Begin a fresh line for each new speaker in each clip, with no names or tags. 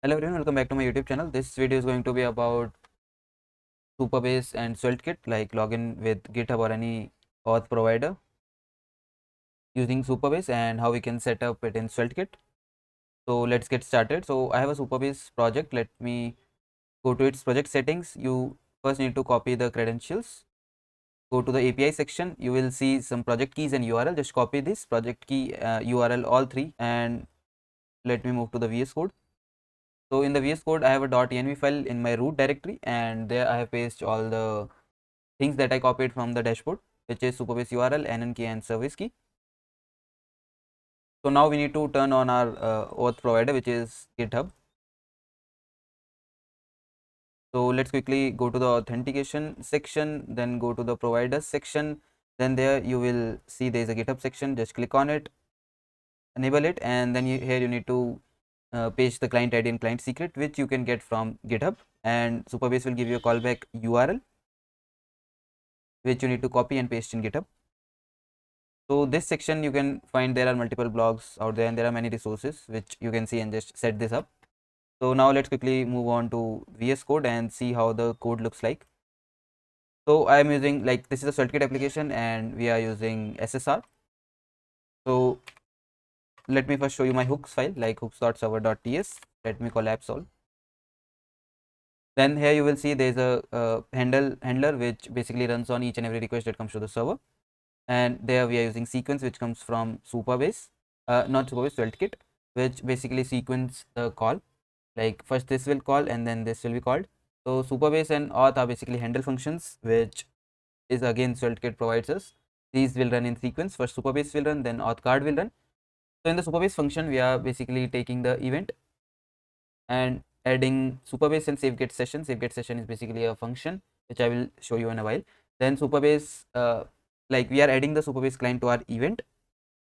Hello everyone, welcome back to my YouTube channel. This video is going to be about Supabase and SvelteKit, like login with GitHub or any auth provider using Supabase and how we can set up it in SvelteKit. So let's get started. So I have a Supabase project. Let me go to its project settings. You first need to copy the credentials. Go to the API section. You will see some project keys and URL. Just copy this project key, URL, all three, and let me move to the VS Code. So in the VS Code, I have a .env file in my root directory, and there I have pasted all the things that I copied from the dashboard, which is Supabase URL, NN key, and service key. So now we need to turn on our auth provider, which is GitHub. So let's quickly go to the authentication section, then go to the providers section. Then there you will see there is a GitHub section. Just click on it, enable it, and then here you need to paste the client ID and client secret, which you can get from GitHub. And Supabase will give you a callback URL, which you need to copy and paste in GitHub. So this section you can find there are multiple blogs out there, and there are many resources which you can see and just set this up. So now let's quickly move on to VS Code and see how the code looks like. So I am using, like, this is a SvelteKit application and we are using SSR. So let me first show you my hooks file, like hooks.server.ts. Let me collapse all. Then here you will see there is a handler which basically runs on each and every request that comes to the server. And there we are using sequence, which comes from Supabase, not Supabase, SvelteKit, which basically sequence the call. Like first this will call and then this will be called. So Supabase and auth are basically handle functions, which is again SvelteKit provides us. These will run in sequence. First Supabase will run, then auth card will run. So in the Supabase function, we are basically taking the event and adding Supabase and SaveGet session. SaveGet session is basically a function which I will show you in a while. Then Supabase, like we are adding the Supabase client to our event.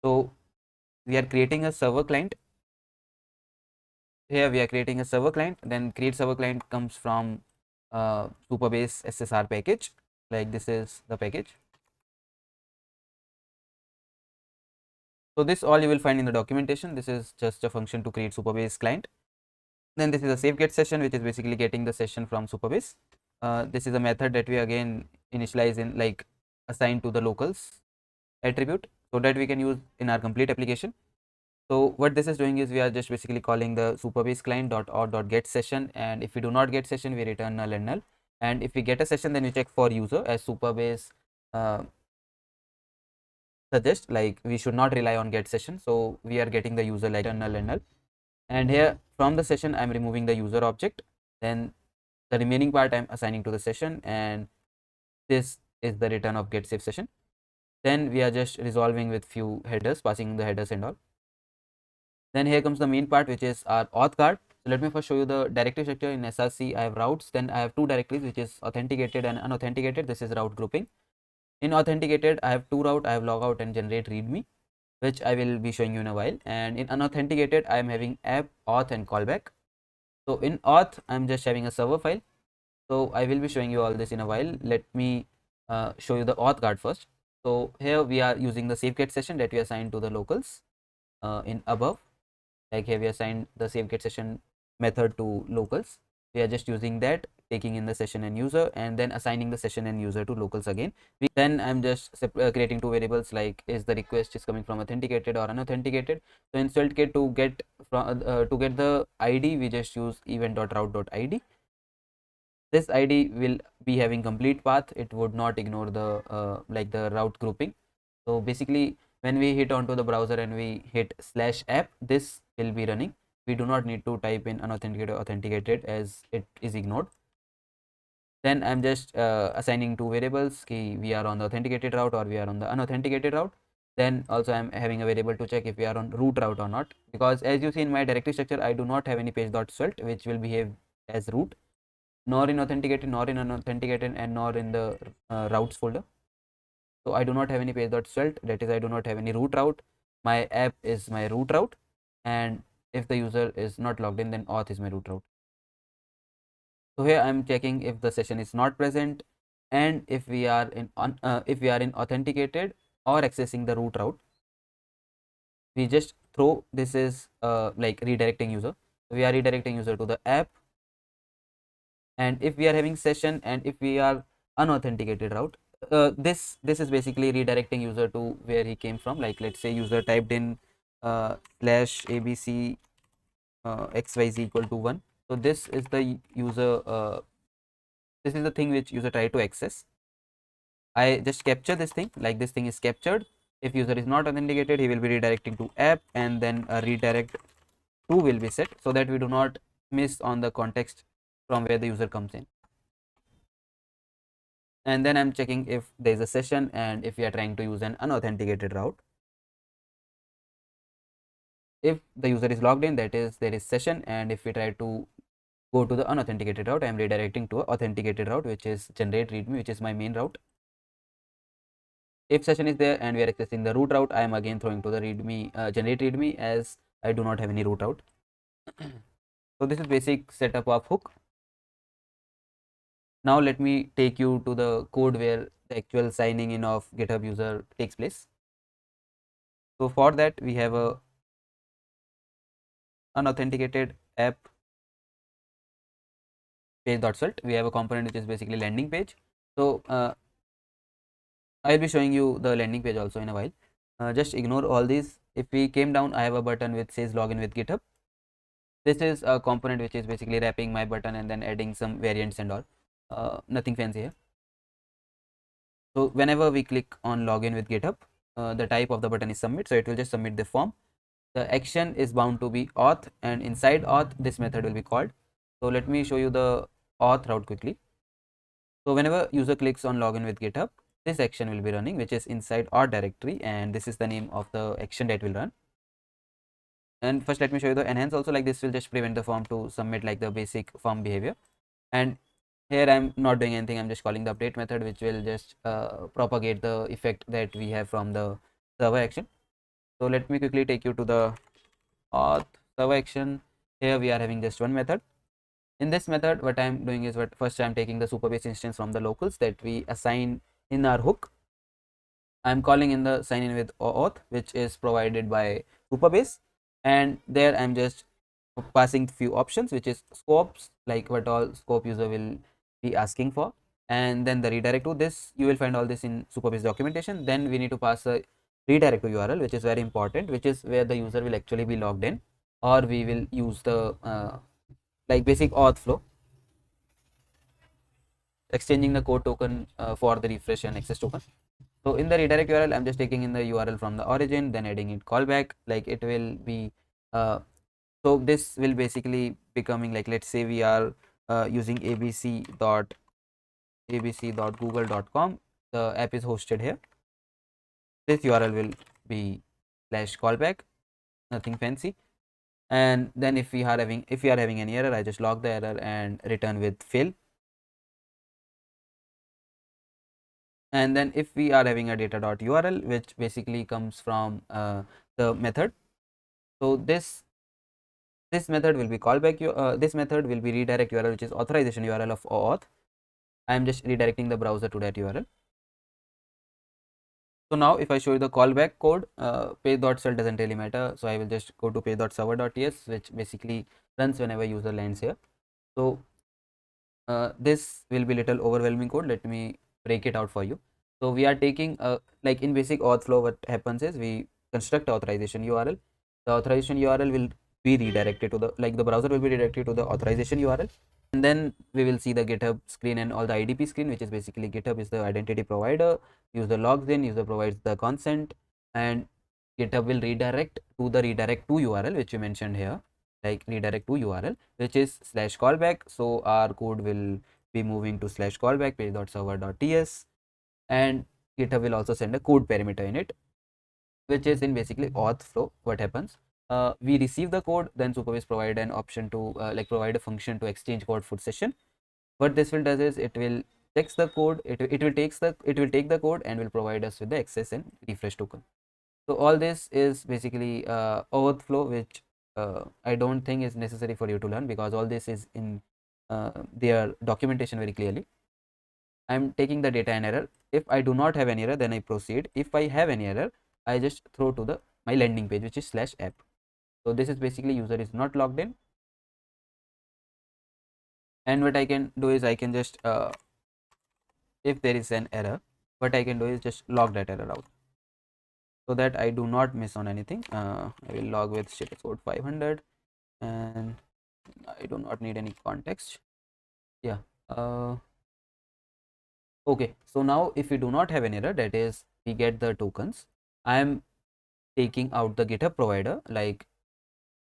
So we are creating a server client. Here we are creating a server client. Then create server client comes from Supabase SSR package. Like this is the package. So this all you will find in the documentation. This is just a function to create Supabase client. Then this is a SaveGet session, which is basically getting the session from Supabase. This is a method that we again initialize in, like, assign to the locals attribute, so that we can use in our complete application. So what this is doing is we are just basically calling the Supabase client.auth.get session, and if we do not get session, we return null and null. And if we get a session, then we check for user, as Supabase suggests, like we should not rely on get session. So we are getting the user, like null and null. And here from the session, I'm removing the user object. Then the remaining part I'm assigning to the session, and this is the return of get save session. Then we are just resolving with few headers, passing the headers and all. Then here comes the main part, which is our auth card. So let me first show you the directory structure. In SRC I have routes, then I have two directories, which is authenticated and unauthenticated. This is route grouping. In authenticated I have two route, I have logout and generate readme, which I will be showing you in a while. And in unauthenticated I am having app, auth, and callback. So in auth I'm just having a server file. So I will be showing you all this in a while. Let me show you the auth card first. So here we are using the SaveGet session that we assigned to the locals in above. Like here we assigned the SaveGet session method to locals. We are just using that, taking in the session and user, and then assigning the session and user to locals again. Then I'm just creating two variables, like is the request is coming from authenticated or unauthenticated. So in SvelteKit, to get the ID, we just use event.route.id. This ID will be having complete path. It would not ignore the like the route grouping. So basically, when we hit onto the browser and we hit /app, this will be running. We do not need to type in unauthenticated or authenticated, as it is ignored. Then I'm just assigning two variables, we are on the authenticated route or we are on the unauthenticated route. Then also I'm having a variable to check if we are on root route or not, because as you see in my directory structure, I do not have any page.svelte which will behave as root, nor in authenticated, nor in unauthenticated, and nor in the routes folder. So I do not have any page.svelte, that is I do not have any root route. My app is my root route, and if the user is not logged in, then auth is my root route. So here I'm checking if the session is not present, and if we are in authenticated or accessing the root route, we just throw this is like redirecting user. we are redirecting user to the app. And if we are having session and if we are unauthenticated route, this is basically redirecting user to where he came from. Like let's say user typed in slash abc xyz equal to 1. So this is the user, this is the thing which user tried to access. I just capture this thing, like this thing is captured. If user is not authenticated, he will be redirecting to app, and then a redirect to will be set so that we do not miss on the context from where the user comes in. And then I'm checking if there is a session and if we are trying to use an unauthenticated route. If the user is logged in, that is there is session, and if we try to go to the unauthenticated route, I am redirecting to a authenticated route, which is generate readme, which is my main route. If session is there and we are accessing the root route, I am again throwing to the readme, generate readme, as I do not have any root route. So this is basic setup of hook. Now let me take you to the code where the actual signing in of GitHub user takes place. So for that we have a unauthenticated app page.svelt. We have a component which is basically landing page. So I will be showing you the landing page also in a while. Just ignore all these. If we came down, I have a button which says login with GitHub. This is a component which is basically wrapping my button and then adding some variants and all. Nothing fancy here. So whenever we click on login with GitHub, the type of the button is submit. So it will just submit the form. The action is bound to be auth, and inside auth this method will be called. So let me show you the auth route quickly. So whenever user clicks on login with GitHub, this action will be running, which is inside auth directory, and this is the name of the action that will run. And first let me show you the enhance also. Like this will just prevent the form to submit like the basic form behavior. And here I'm not doing anything, I'm just calling the update method, which will just propagate the effect that we have from the server action. So let me quickly take you to the auth server action. Here we are having just one method. In this method, what I'm doing is, first I'm taking the Supabase instance from the locals that we assign in our hook. I'm calling in the sign in with OAuth, which is provided by Supabase, and there I'm just passing few options, which is scopes, like what all scope user will be asking for, and then the redirect to this. You will find all this in Supabase documentation. Then we need to pass a redirect to URL, which is very important, which is where the user will actually be logged in, or we will use the like basic auth flow, exchanging the code token for the refresh and access token. So in the redirect URL, I'm just taking in the URL from the origin, then adding it callback. Like it will be so this will basically becoming like, let's say we are using abc.google.com. The app is hosted here. This URL will be /callback, nothing fancy. And then if we are having any error, I just log the error and return with fail. And then if we are having a data.url, which basically comes from the method, so this method will be callback. This method will be redirect URL, which is authorization URL of OAuth. I am just redirecting the browser to that URL. So now if I show you the callback code, page.svelt doesn't really matter. So I will just go to page.server.ts, which basically runs whenever user lands here. So this will be little overwhelming code. Let me break it out for you. So we are taking like in basic auth flow, what happens is we construct authorization URL. The authorization URL will be redirected to the, like the browser will be redirected to the authorization URL, and then we will see the GitHub screen and all the IDP screen, which is basically GitHub is the identity provider. User logs in, user provides the consent, and GitHub will redirect to the redirect to URL, which you mentioned here, like redirect to URL, which is /callback. So our code will be moving to /callback page.server.ts, and GitHub will also send a code parameter in it, which is in basically auth flow. What happens? We receive the code, then Supabase provide an option to like provide a function to exchange code for session. What this will does is it will text the code, it will take the code and will provide us with the access and refresh token. So all this is basically auth flow, which I don't think is necessary for you to learn, because all this is in their documentation very clearly. I'm taking the data and error. If I do not have any error, then I proceed. If I have any error, I just throw to the my landing page, which is /app. So this is basically user is not logged in. And what I can do is I can just if there is an error, what I can do is just log that error out so that I do not miss on anything. I will log with status code 500 and I do not need any context. Yeah. Okay, so now if we do not have an error, that is we get the tokens, I am taking out the GitHub provider. Like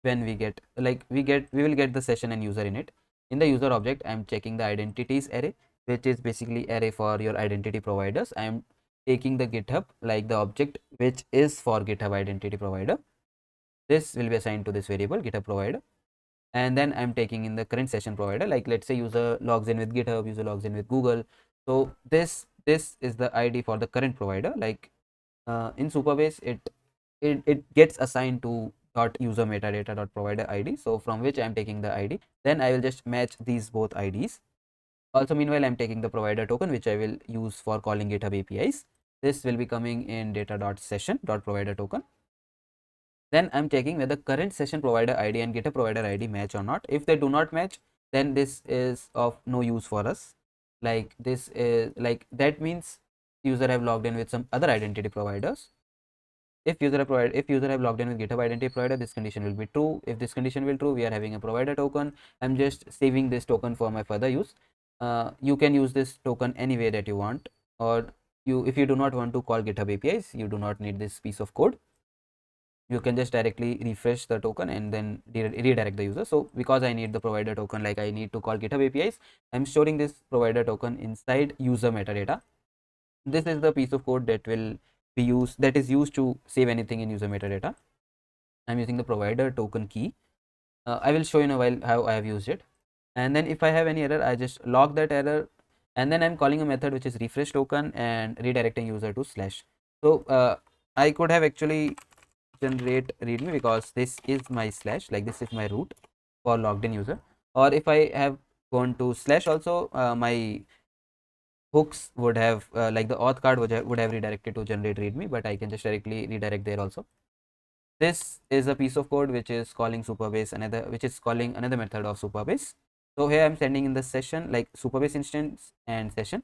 when we get, we will get the session and user in it. In the user object, I am checking the identities array, which is basically array for your identity providers. I am taking the GitHub, like the object which is for GitHub identity provider. This will be assigned to this variable GitHub provider. And then I'm taking in the current session provider, like let's say user logs in with GitHub, user logs in with Google. So this is the ID for the current provider. Like in Supabase, it gets assigned to dot user metadata dot provider ID. So from which I'm taking the ID, then I will just match these both IDs. Also, meanwhile, I'm taking the provider token, which I will use for calling GitHub APIs. This will be coming in data dot session dot provider token. Then I'm checking whether current session provider ID and GitHub provider ID match or not. If they do not match, then this is of no use for us. Like this is like that means user have logged in with some other identity providers. If user have logged in with GitHub identity provider, this condition will be true. If this condition will true, we are having a provider token. I'm just saving this token for my further use. You can use this token any way that you want, or if you do not want to call GitHub APIs, you do not need this piece of code. You can just directly refresh the token and then redirect the user. So because I need the provider token, like I need to call GitHub APIs, I'm storing this provider token inside user metadata. This is the piece of code that will be used, that is used to save anything in user metadata. I'm using the provider token key. I will show you in a while how I have used it. And then if I have any error, I just log that error, and then I'm calling a method which is refresh token and redirecting user to slash. So I could have actually generate readme, because this is my slash, like this is my root for logged in user. Or if I have gone to slash also, my hooks would have like the auth card would have redirected to generate readme, but I can just directly redirect there also. This is a piece of code which is calling Supabase, which is calling another method of Supabase. So here I'm sending in the session, like Supabase instance and session.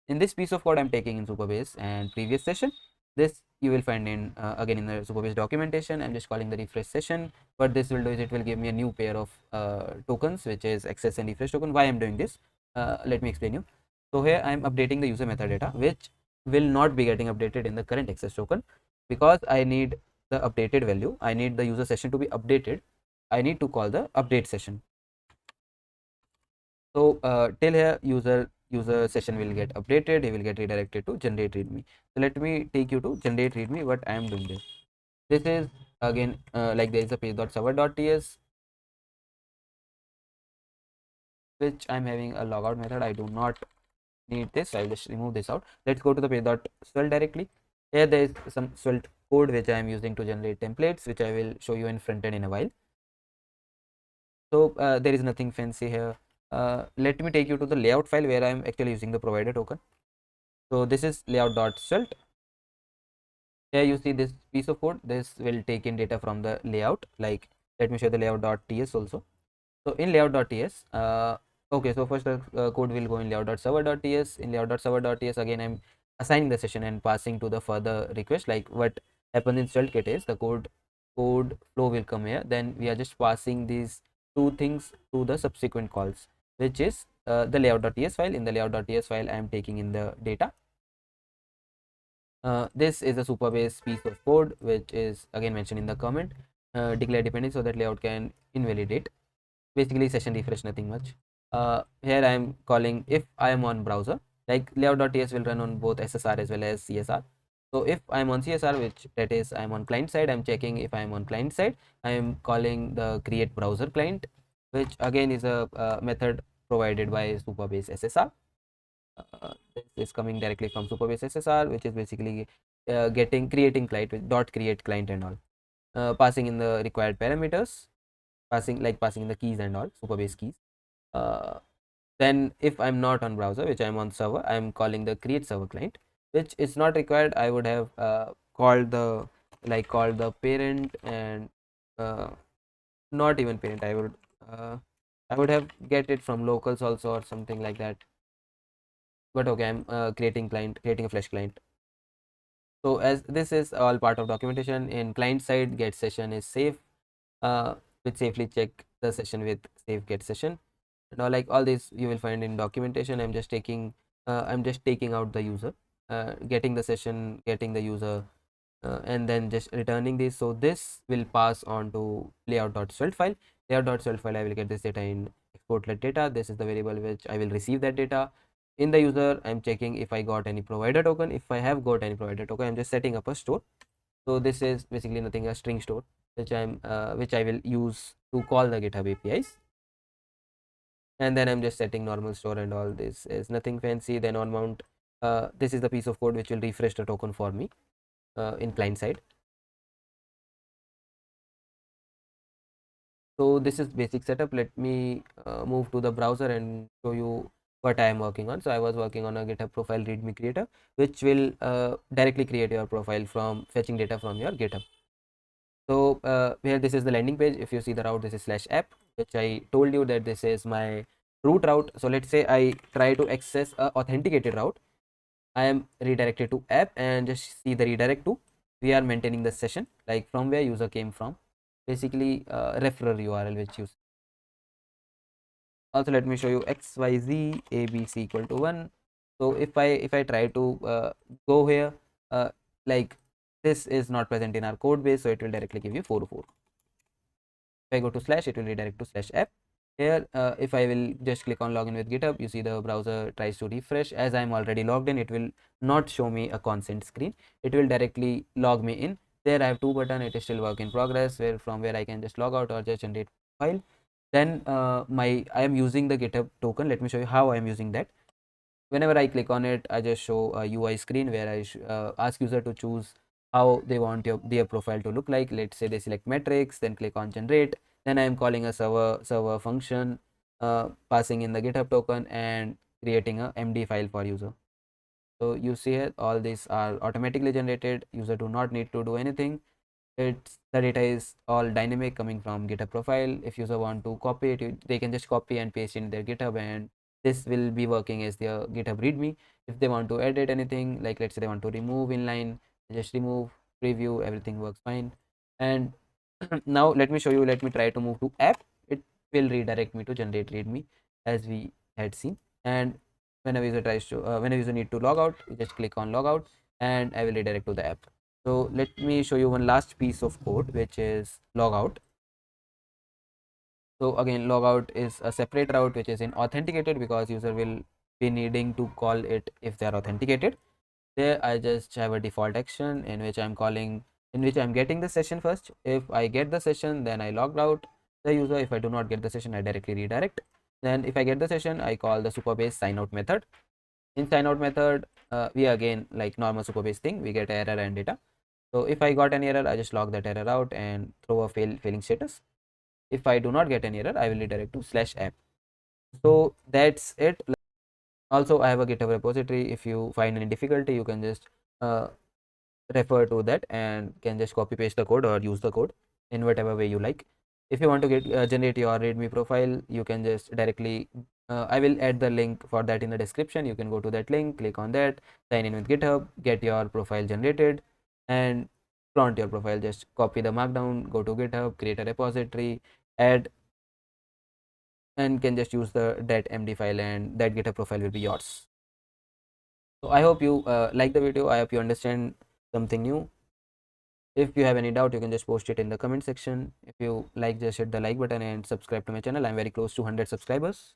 In this piece of code I'm taking in Supabase and previous session. This you will find in again in the Supabase documentation. I'm just calling the refresh session. What this will do is it will give me a new pair of tokens, which is access and refresh token. Why I'm doing this? Let me explain you. So here I'm updating the user metadata, which will not be getting updated in the current access token, because I need the updated value. I need the user session to be updated. I need to call the update session. So till here user session will get updated, he will get redirected to generate readme. So let me take you to generate readme. What I am doing this is again like there is a page.server.ts, which I'm having a logout method. I do not need this, I'll just remove this out. Let's go to the page.svelte directly. Here there is some svelte code which I am using to generate templates, which I will show you in front end in a while. So there is nothing fancy here. Let me take you to the layout file where I am actually using the provider token. So this is layout.svelte. Here you see this piece of code. This will take in data from the layout. Like let me show the layout.ts also. So in layout.ts, okay, so first the code will go in layout.server.ts. In layout.server.ts, again I'm assigning the session and passing to the further request. Like what happens in SvelteKit is the code flow will come here. Then we are just passing these two things to the subsequent calls, which is the layout.ts file. In the layout.ts file, I am taking in the data. This is a Supabase piece of code, which is again mentioned in the comment. Declare dependency so that layout can invalidate. Basically session refresh, nothing much. Here I am calling if I am on browser, like layout.ts will run on both SSR as well as CSR. So if I am on CSR, which that is I am on client side, I am checking if I am on client side. I am calling the create browser client, which again is a method provided by Supabase SSR. This is coming directly from Supabase SSR, which is basically creating client with dot create client and all, passing in the required parameters, passing in the keys and all, Supabase keys. Then if I'm not on browser, which I'm on server, I'm calling the create server client, which is not required. I would have called the parent and not even parent. I would I would have get it from locals also or something like that. But okay, I'm creating a flash client. So as this is all part of documentation in client side, get session is safe. With safely check the session with safe get session. Now, like all this you will find in documentation. I'm just taking out the user, getting the session, getting the user, and then just returning this. So this will pass on to layout.svelte file. Layout.svelte file, I will get this data in exportlet data. This is the variable which I will receive that data. In the user, I'm checking if I got any provider token. If I have got any provider token, I'm just setting up a store. So this is basically nothing, a string store which I will use to call the GitHub APIs. And then I'm just setting normal store, and all this is nothing fancy. Then on mount, this is the piece of code which will refresh the token for me in client side. So this is basic setup. Let me move to the browser and show you what I am working on. So I was working on a GitHub profile readme creator, which will directly create your profile from fetching data from your GitHub. So here this is the landing page. If you see the route, this is /app, which I told you that this is my root route. So let's say I try to access a authenticated route. I am redirected to app, and just see the redirect to, we are maintaining the session, like from where user came from, basically referrer URL which you. Also let me show you xyz abc equal to 1. So if I try to go here, uh, like this is not present in our code base, so it will directly give you 404. If I go to slash, it will redirect to /app. Here if I will just click on login with GitHub, you see the browser tries to refresh. As I am already logged in, it will not show me a consent screen. It will directly log me in. There I have two buttons. It is still work in progress, from where I can just log out or just generate file. Then I am using the GitHub token. Let me show you how I am using that. Whenever I click on it, I just show a UI screen where I ask user to choose how they want their profile to look like. Let's say they select metrics, then click on generate. Then I am calling a server function, passing in the GitHub token and creating a MD file for user. So you see here, all these are automatically generated. User do not need to do anything. The data is all dynamic coming from GitHub profile. If user want to copy it, they can just copy and paste in their GitHub, and this will be working as their GitHub readme. If they want to edit anything, like let's say they want to remove inline, just remove, preview, everything works fine. And now let me show you. Let me try to move to app. It will redirect me to generate readme as we had seen. And when a user when a user need to log out, you just click on logout, and I will redirect to the app. So let me show you one last piece of code, which is logout. So again, logout is a separate route which is in authenticated, because user will be needing to call it if they are authenticated. There I just have a default action in which I'm getting the session first. If I get the session, then I logged out the user. If I do not get the session, I directly redirect. Then if I get the session, I call the Supabase sign out method. In sign out method, we again, like normal Supabase thing, we get error and data. So if I got any error, I just log that error out and throw a failing status. If I do not get any error, I will redirect to /app. So that's it. Also, I have a GitHub repository. If you find any difficulty, you can just refer to that and can just copy paste the code or use the code in whatever way you like. If you want to generate your readme profile, you can just directly I will add the link for that in the description. You can go to that link, click on that, sign in with GitHub, get your profile generated, and flaunt your profile. Just copy the markdown, go to GitHub, create a repository, add, and can just use that MD file, and that GitHub profile will be yours. So I hope you like the video. I hope you understand something new. If you have any doubt, you can just post it in the comment section. If you like, just hit the like button and subscribe to my channel. I'm very close to 100 subscribers.